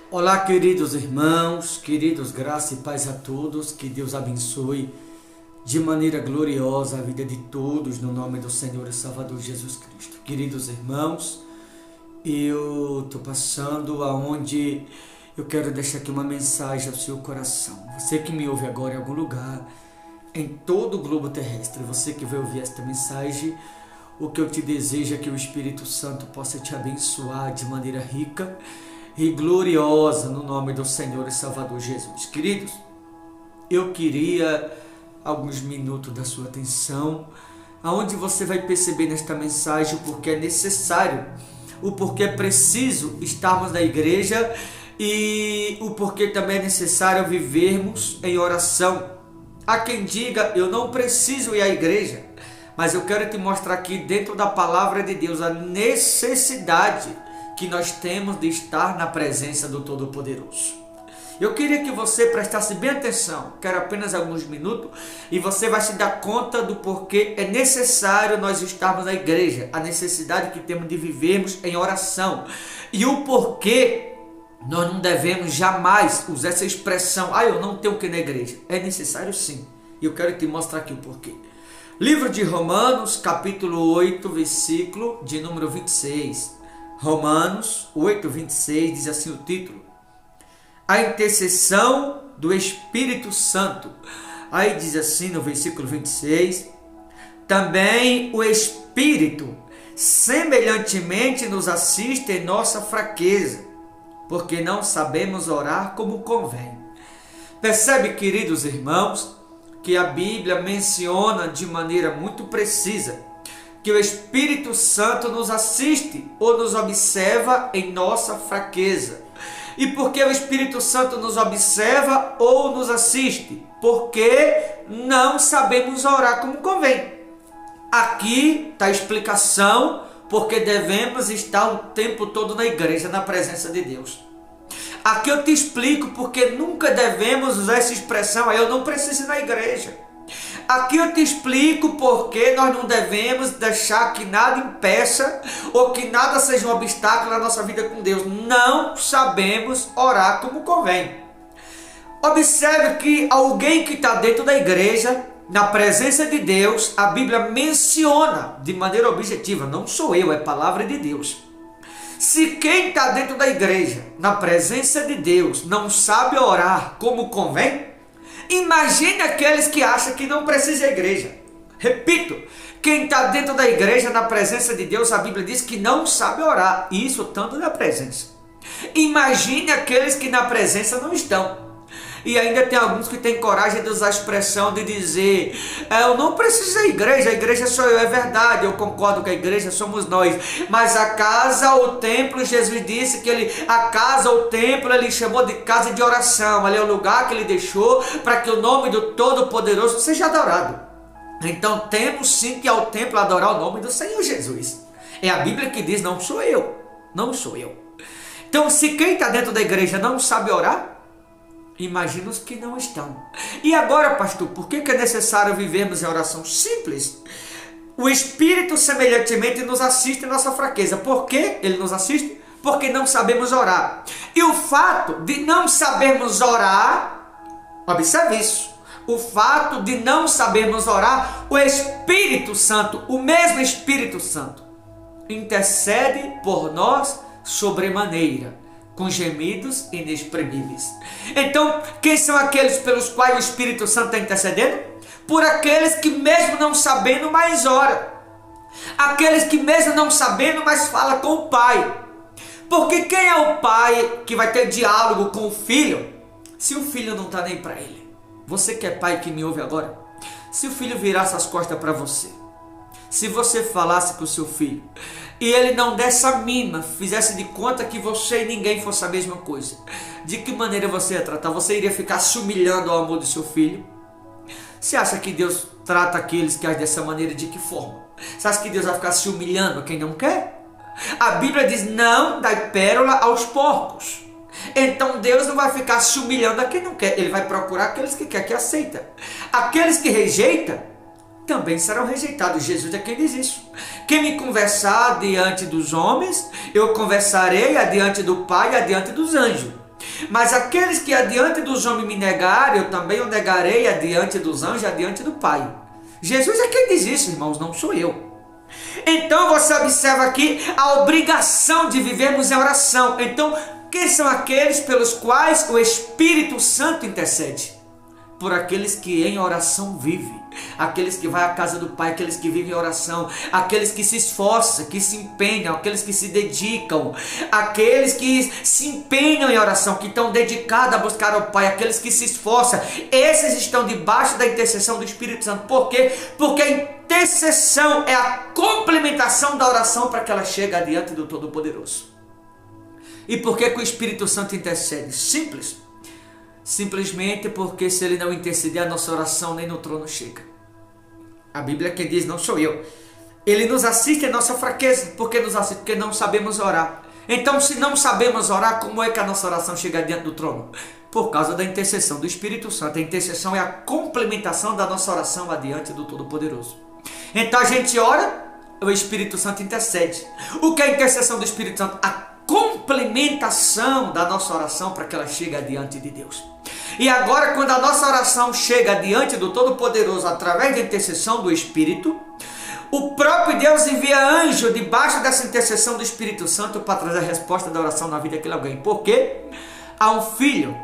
Olá, queridos irmãos, queridos, graça e paz a todos, que Deus abençoe de maneira gloriosa a vida de todos, no nome do Senhor e Salvador Jesus Cristo. Queridos irmãos, eu estou passando aonde eu quero deixar aqui uma mensagem ao seu coração. Você que me ouve agora em algum lugar, em todo o globo terrestre, você que vai ouvir esta mensagem, o que eu te desejo é que o Espírito Santo possa te abençoar de maneira rica e gloriosa no nome do Senhor e Salvador Jesus. Queridos, eu queria alguns minutos da sua atenção, aonde você vai perceber nesta mensagem o porquê é necessário, o porquê é preciso estarmos na igreja e o porquê também é necessário vivermos em oração. Há quem diga, eu não preciso ir à igreja, mas eu quero te mostrar aqui dentro da palavra de Deus a necessidade que nós temos de estar na presença do Todo-Poderoso. Eu queria que você prestasse bem atenção, quero apenas alguns minutos, e você vai se dar conta do porquê é necessário nós estarmos na igreja, a necessidade que temos de vivermos em oração, e o porquê nós não devemos jamais usar essa expressão, eu não tenho que ir na igreja. É necessário sim, e eu quero te mostrar aqui o porquê. Livro de Romanos, capítulo 8, versículo de número 26. Romanos 8, 26, diz assim o título: a intercessão do Espírito Santo. Aí diz assim no versículo 26, também o Espírito semelhantemente nos assiste em nossa fraqueza, porque não sabemos orar como convém. Percebe, queridos irmãos, que a Bíblia menciona de maneira muito precisa que o Espírito Santo nos assiste ou nos observa em nossa fraqueza. E por que o Espírito Santo nos observa ou nos assiste? Porque não sabemos orar como convém. Aqui está a explicação porque devemos estar o tempo todo na igreja, na presença de Deus. Aqui eu te explico porque nunca devemos usar essa expressão, eu não preciso ir na igreja. Aqui eu te explico porque nós não devemos deixar que nada impeça ou que nada seja um obstáculo na nossa vida com Deus. Não sabemos orar como convém. Observe que alguém que está dentro da igreja, na presença de Deus, a Bíblia menciona de maneira objetiva, não sou eu, é palavra de Deus. Se quem está dentro da igreja, na presença de Deus, não sabe orar como convém, imagine aqueles que acham que não precisa ir à igreja. Repito, quem está dentro da igreja, na presença de Deus, a Bíblia diz que não sabe orar, isso tanto na presença. Imagine aqueles que na presença não estão. E ainda tem alguns que têm coragem de usar a expressão de dizer, eu não preciso ir à igreja sou eu. É verdade, eu concordo que a igreja somos nós, mas a casa, o templo, Jesus disse que a casa, o templo, ele chamou de casa de oração. Ali é o lugar que ele deixou para que o nome do Todo-Poderoso seja adorado. Então temos sim que ir ao templo adorar o nome do Senhor Jesus. É a Bíblia que diz, não sou eu. Então se quem está dentro da igreja não sabe orar, imagina os que não estão. E agora, pastor, por que é necessário vivermos em oração? Simples. O Espírito semelhantemente nos assiste em nossa fraqueza. Por que ele nos assiste? Porque não sabemos orar. E o fato de não sabermos orar, observe isso, o fato de não sabermos orar, o Espírito Santo, o mesmo Espírito Santo, intercede por nós sobremaneira, com gemidos inexprimíveis. Então, quem são aqueles pelos quais o Espírito Santo está intercedendo? Por aqueles que mesmo não sabendo, mais ora. Aqueles que mesmo não sabendo, mais fala com o Pai. Porque quem é o pai que vai ter diálogo com o filho, se o filho não está nem para ele? Você que é pai que me ouve agora, se o filho virasse as costas para você, se você falasse com o seu filho e ele não desse a mínima, fizesse de conta que você e ninguém fosse a mesma coisa, de que maneira você ia tratar? Você iria ficar se humilhando ao amor do seu filho? Você acha que Deus trata aqueles que agem dessa maneira de que forma? Você acha que Deus vai ficar se humilhando a quem não quer? A Bíblia diz, não dai pérola aos porcos. Então Deus não vai ficar se humilhando a quem não quer, ele vai procurar aqueles que quer, que aceita. Aqueles que rejeitam, também serão rejeitados. Jesus é quem diz isso. Quem me conversar diante dos homens, eu conversarei adiante do Pai e adiante dos anjos. Mas aqueles que adiante dos homens me negarem, eu também o negarei adiante dos anjos, adiante do Pai. Jesus é quem diz isso, irmãos, não sou eu. Então você observa aqui a obrigação de vivermos em oração. Então, quem são aqueles pelos quais o Espírito Santo intercede? Por aqueles que em oração vivem, aqueles que vão à casa do Pai, aqueles que vivem em oração, aqueles que se esforçam, que se empenham, aqueles que se dedicam, aqueles que se empenham em oração, que estão dedicados a buscar ao Pai, aqueles que se esforçam, esses estão debaixo da intercessão do Espírito Santo. Por quê? Porque a intercessão é a complementação da oração para que ela chegue adiante do Todo-Poderoso. E por que o Espírito Santo intercede? Simples. Simplesmente porque se ele não interceder, a nossa oração nem no trono chega. A Bíblia que diz, não sou eu. Ele nos assiste em nossa fraqueza. Por que nos assiste? Porque não sabemos orar. Então, se não sabemos orar, como é que a nossa oração chega diante do trono? Por causa da intercessão do Espírito Santo. A intercessão é a complementação da nossa oração adiante do Todo-Poderoso. Então a gente ora, o Espírito Santo intercede. O que é a intercessão do Espírito Santo? A complementação da nossa oração para que ela chegue adiante de Deus. E agora, quando a nossa oração chega diante do Todo-Poderoso através da intercessão do Espírito, o próprio Deus envia anjo debaixo dessa intercessão do Espírito Santo para trazer a resposta da oração na vida daquele alguém. Por quê? Há um filho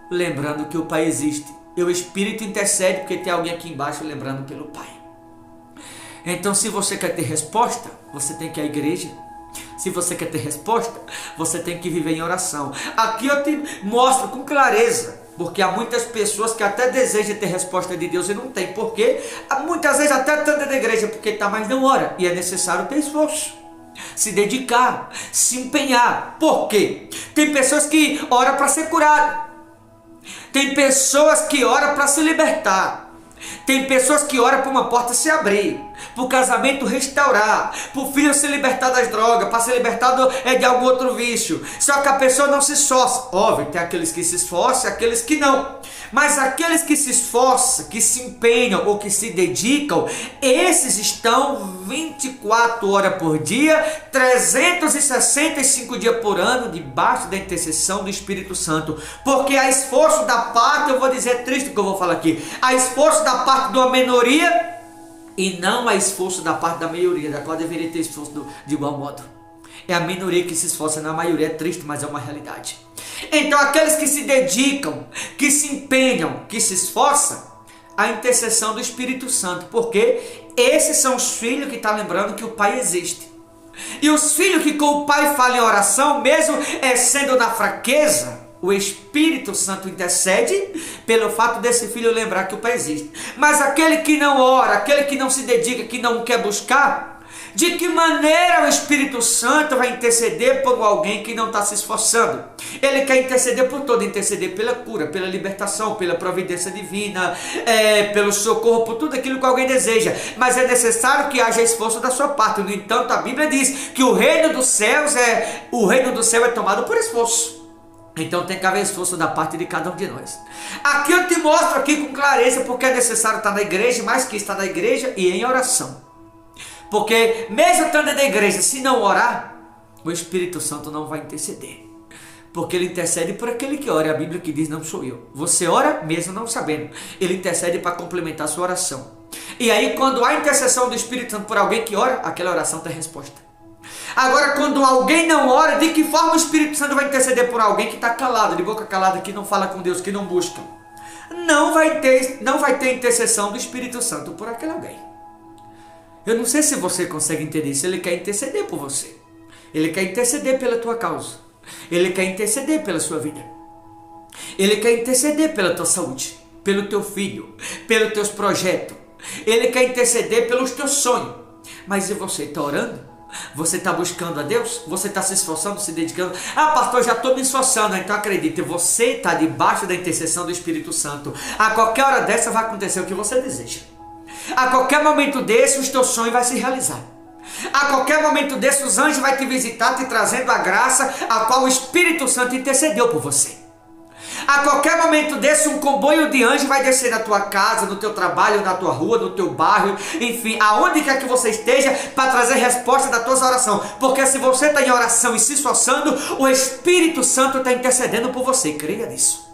lembrando que o Pai existe. E o Espírito intercede porque tem alguém aqui embaixo lembrando pelo Pai. Então, se você quer ter resposta, você tem que ir à igreja. Se você quer ter resposta, você tem que viver em oração. Aqui eu te mostro com clareza, porque há muitas pessoas que até desejam ter resposta de Deus e não tem. Por quê? Muitas vezes até tanta da igreja porque está, mas não ora. E é necessário ter esforço, se dedicar, se empenhar. Por quê? Tem pessoas que oram para ser curado. Tem pessoas que oram para se libertar. Tem pessoas que oram para uma porta se abrir, para o casamento restaurar, para o filho se libertar das drogas, para ser libertado de algum outro vício. Só que a pessoa não se esforça. Óbvio, tem aqueles que se esforçam e aqueles que não. Mas aqueles que se esforçam, que se empenham ou que se dedicam, esses estão 24 horas por dia, 365 dias por ano, debaixo da intercessão do Espírito Santo. Porque há esforço da parte, eu vou dizer triste o que eu vou falar aqui, há esforço da parte de uma minoria e não há esforço da parte da maioria, da qual deveria ter esforço de igual modo. É a minoria que se esforça, na maioria é triste, mas é uma realidade. Então aqueles que se dedicam, que se empenham, que se esforçam, a intercessão do Espírito Santo, porque esses são os filhos que estão lembrando que o Pai existe. E os filhos que com o Pai falam em oração, mesmo sendo na fraqueza, o Espírito Santo intercede pelo fato desse filho lembrar que o Pai existe. Mas aquele que não ora, aquele que não se dedica, que não quer buscar, de que maneira o Espírito Santo vai interceder por alguém que não está se esforçando? Ele quer interceder por todo, interceder pela cura, pela libertação, pela providência divina, pelo socorro, por tudo aquilo que alguém deseja. Mas é necessário que haja esforço da sua parte. No entanto, a Bíblia diz que o reino dos céus é tomado por esforço. Então tem que haver esforço da parte de cada um de nós. Aqui eu te mostro aqui com clareza porque é necessário estar na igreja, mais que estar na igreja e em oração. Porque mesmo estando na igreja, se não orar, o Espírito Santo não vai interceder. Porque ele intercede por aquele que ora. A Bíblia que diz, não sou eu. Você ora mesmo não sabendo. Ele intercede para complementar a sua oração. E aí quando há intercessão do Espírito Santo por alguém que ora, aquela oração tem resposta. Agora, quando alguém não ora, de que forma o Espírito Santo vai interceder por alguém que está calado, de boca calada, que não fala com Deus, que não busca? Não vai ter intercessão do Espírito Santo por aquele alguém. Eu não sei se você consegue entender isso. Ele quer interceder por você. Ele quer interceder pela tua causa. Ele quer interceder pela sua vida. Ele quer interceder pela tua saúde, pelo teu filho, pelos teus projetos. Ele quer interceder pelos teus sonhos. Mas e você está orando? Você está buscando a Deus? Você está se esforçando, se dedicando? Ah, pastor, já estou me esforçando. Então acredite, você está debaixo da intercessão do Espírito Santo. A qualquer hora dessa vai acontecer o que você deseja. A qualquer momento desse, o teu sonho vai se realizar. A qualquer momento desse, os anjos vão te visitar, te trazendo a graça a qual o Espírito Santo intercedeu por você. A qualquer momento desse, um comboio de anjo vai descer na tua casa, no teu trabalho, na tua rua, no teu bairro, enfim, aonde quer que você esteja, para trazer resposta da tua oração. Porque se você está em oração e se esforçando, o Espírito Santo está intercedendo por você. Creia nisso.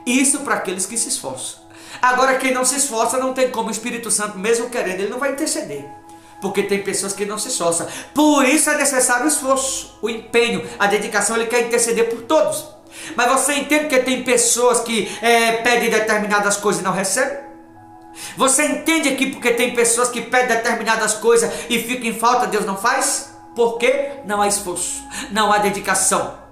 Isso para aqueles que se esforçam. Agora, quem não se esforça, não tem como. O Espírito Santo, mesmo querendo, ele não vai interceder. Porque tem pessoas que não se esforçam. Por isso é necessário o esforço, o empenho, a dedicação. Ele quer interceder por todos. Mas você entende que tem pessoas que pedem determinadas coisas e não recebem? Você entende aqui porque tem pessoas que pedem determinadas coisas e ficam em falta, Deus não faz? Porque não há esforço, não há dedicação.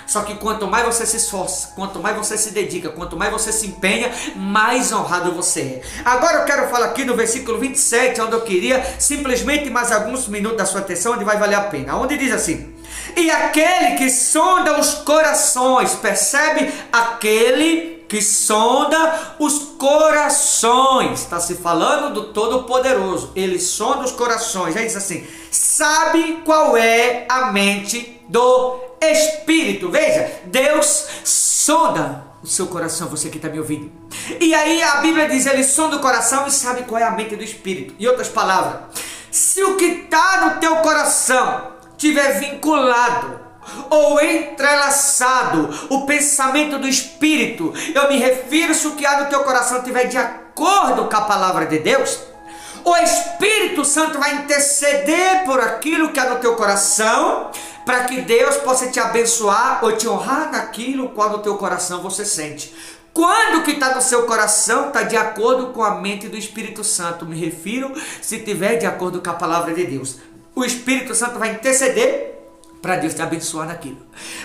Só que quanto mais você se esforça, quanto mais você se dedica, quanto mais você se empenha, mais honrado você é. Agora eu quero falar aqui no versículo 27, onde eu queria simplesmente mais alguns minutos da sua atenção, onde vai valer a pena. Onde diz assim: e aquele que sonda os corações, percebe? Aquele que sonda os corações. Está se falando do Todo-Poderoso. Ele sonda os corações. Aí diz assim: sabe qual é a mente do Espírito. Veja, Deus sonda o seu coração, você que está me ouvindo. E aí a Bíblia diz, ele sonda o coração e sabe qual é a mente do Espírito. Em outras palavras, se o que está no teu coração tiver vinculado ou entrelaçado o pensamento do Espírito, eu me refiro, se o que há no teu coração estiver de acordo com a palavra de Deus, o Espírito Santo vai interceder por aquilo que há no teu coração, para que Deus possa te abençoar ou te honrar naquilo qual no teu coração você sente. Quando o que está no seu coração está de acordo com a mente do Espírito Santo, me refiro se estiver de acordo com a palavra de Deus. O Espírito Santo vai interceder para Deus te abençoar naquilo.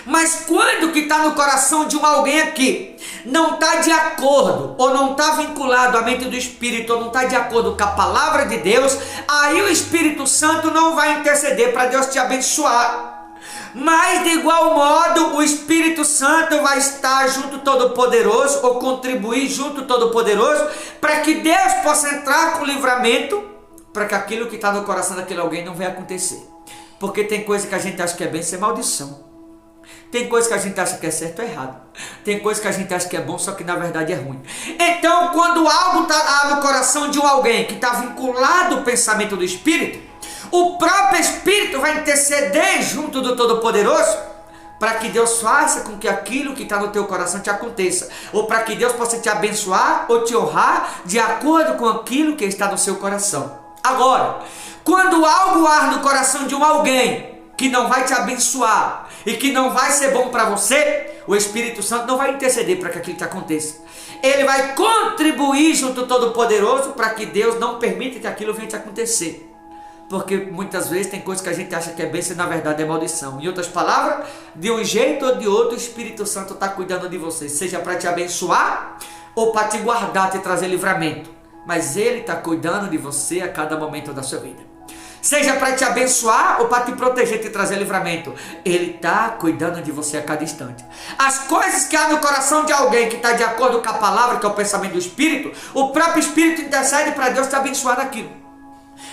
Mas quando o que está no coração de alguém aqui não está de acordo, ou não está vinculado à mente do Espírito, ou não está de acordo com a palavra de Deus, aí o Espírito Santo não vai interceder para Deus te abençoar. Mas de igual modo o Espírito Santo vai estar junto Todo-Poderoso, ou contribuir junto Todo-Poderoso, para que Deus possa entrar com livramento, para que aquilo que está no coração daquele alguém não venha acontecer. Porque tem coisa que a gente acha que é bênção, é maldição. Tem coisa que a gente acha que é certo ou errado. Tem coisa que a gente acha que é bom, só que na verdade é ruim. Então, quando algo está no coração de alguém que está vinculado ao pensamento do Espírito, o próprio Espírito vai interceder junto do Todo-Poderoso para que Deus faça com que aquilo que está no teu coração te aconteça. Ou para que Deus possa te abençoar ou te honrar de acordo com aquilo que está no seu coração. Agora, quando algo arde no coração de alguém que não vai te abençoar e que não vai ser bom para você, o Espírito Santo não vai interceder para que aquilo te aconteça. Ele vai contribuir junto ao Todo-Poderoso para que Deus não permita que aquilo venha te acontecer. Porque muitas vezes tem coisas que a gente acha que é bênção e na verdade é maldição. Em outras palavras, de um jeito ou de outro, o Espírito Santo está cuidando de você, seja para te abençoar ou para te guardar, te trazer livramento. Mas Ele está cuidando de você a cada momento da sua vida. Seja para te abençoar ou para te proteger, te trazer livramento. Ele está cuidando de você a cada instante. As coisas que há no coração de alguém que está de acordo com a palavra, que é o pensamento do Espírito, o próprio Espírito intercede para Deus te abençoar naquilo.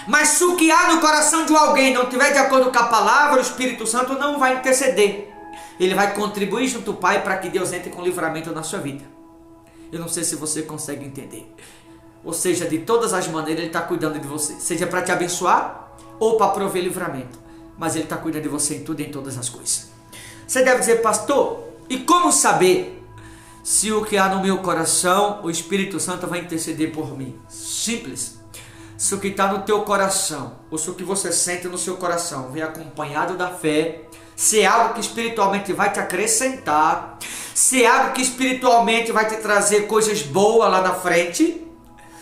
Mas se o que há no coração de alguém não estiver de acordo com a palavra, o Espírito Santo não vai interceder. Ele vai contribuir junto ao Pai para que Deus entre com livramento na sua vida. Eu não sei se você consegue entender. Ou seja, de todas as maneiras Ele está cuidando de você. Seja para te abençoar ou para prover livramento. Mas Ele está cuidando de você em tudo e em todas as coisas. Você deve dizer, pastor, e como saber se o que há no meu coração, o Espírito Santo vai interceder por mim? Simples. Se o que está no teu coração, ou se o que você sente no seu coração vem acompanhado da fé, se é algo que espiritualmente vai te acrescentar, se é algo que espiritualmente vai te trazer coisas boas lá na frente,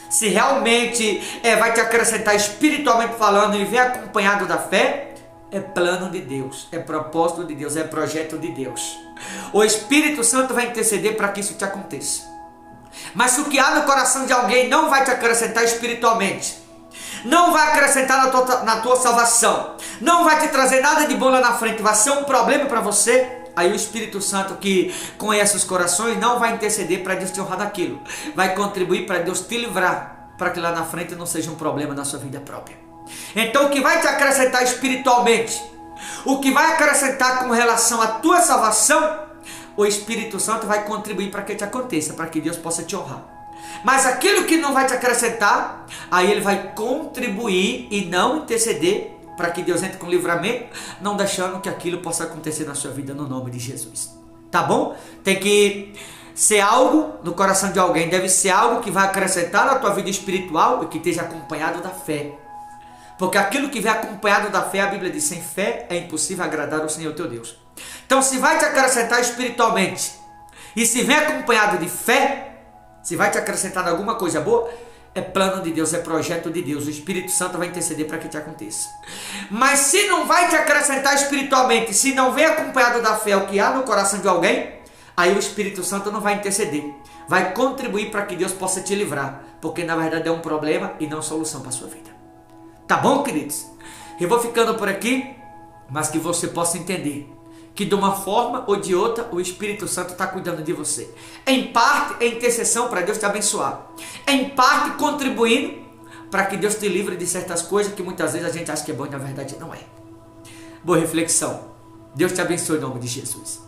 se realmente vai te acrescentar espiritualmente falando e vem acompanhado da fé, é plano de Deus, é propósito de Deus, é projeto de Deus. O Espírito Santo vai interceder para que isso te aconteça. Mas se o que há no coração de alguém não vai te acrescentar espiritualmente, não vai acrescentar na tua salvação, não vai te trazer nada de bom lá na frente, vai ser um problema para você, aí o Espírito Santo que conhece os corações não vai interceder para Deus te honrar daquilo, vai contribuir para Deus te livrar, para que lá na frente não seja um problema na sua vida própria. Então o que vai te acrescentar espiritualmente, o que vai acrescentar com relação à tua salvação, o Espírito Santo vai contribuir para que te aconteça, para que Deus possa te honrar. Mas aquilo que não vai te acrescentar, aí ele vai contribuir e não interceder para que Deus entre com livramento, não deixando que aquilo possa acontecer na sua vida no nome de Jesus. Tá bom? Tem que ser algo no coração de alguém, deve ser algo que vai acrescentar na tua vida espiritual e que esteja acompanhado da fé. Porque aquilo que vem acompanhado da fé, a Bíblia diz, sem fé é impossível agradar ao Senhor teu Deus. Então, se vai te acrescentar espiritualmente e se vem acompanhado de fé, se vai te acrescentar alguma coisa boa, é plano de Deus, é projeto de Deus. O Espírito Santo vai interceder para que te aconteça. Mas se não vai te acrescentar espiritualmente, se não vem acompanhado da fé o que há no coração de alguém, aí o Espírito Santo não vai interceder. Vai contribuir para que Deus possa te livrar. Porque na verdade é um problema e não solução para a sua vida. Tá bom, queridos? Eu vou ficando por aqui, mas que você possa entender que de uma forma ou de outra o Espírito Santo está cuidando de você. Em parte é intercessão para Deus te abençoar. Em parte contribuindo para que Deus te livre de certas coisas que muitas vezes a gente acha que é bom e na verdade não é. Boa reflexão. Deus te abençoe em nome de Jesus.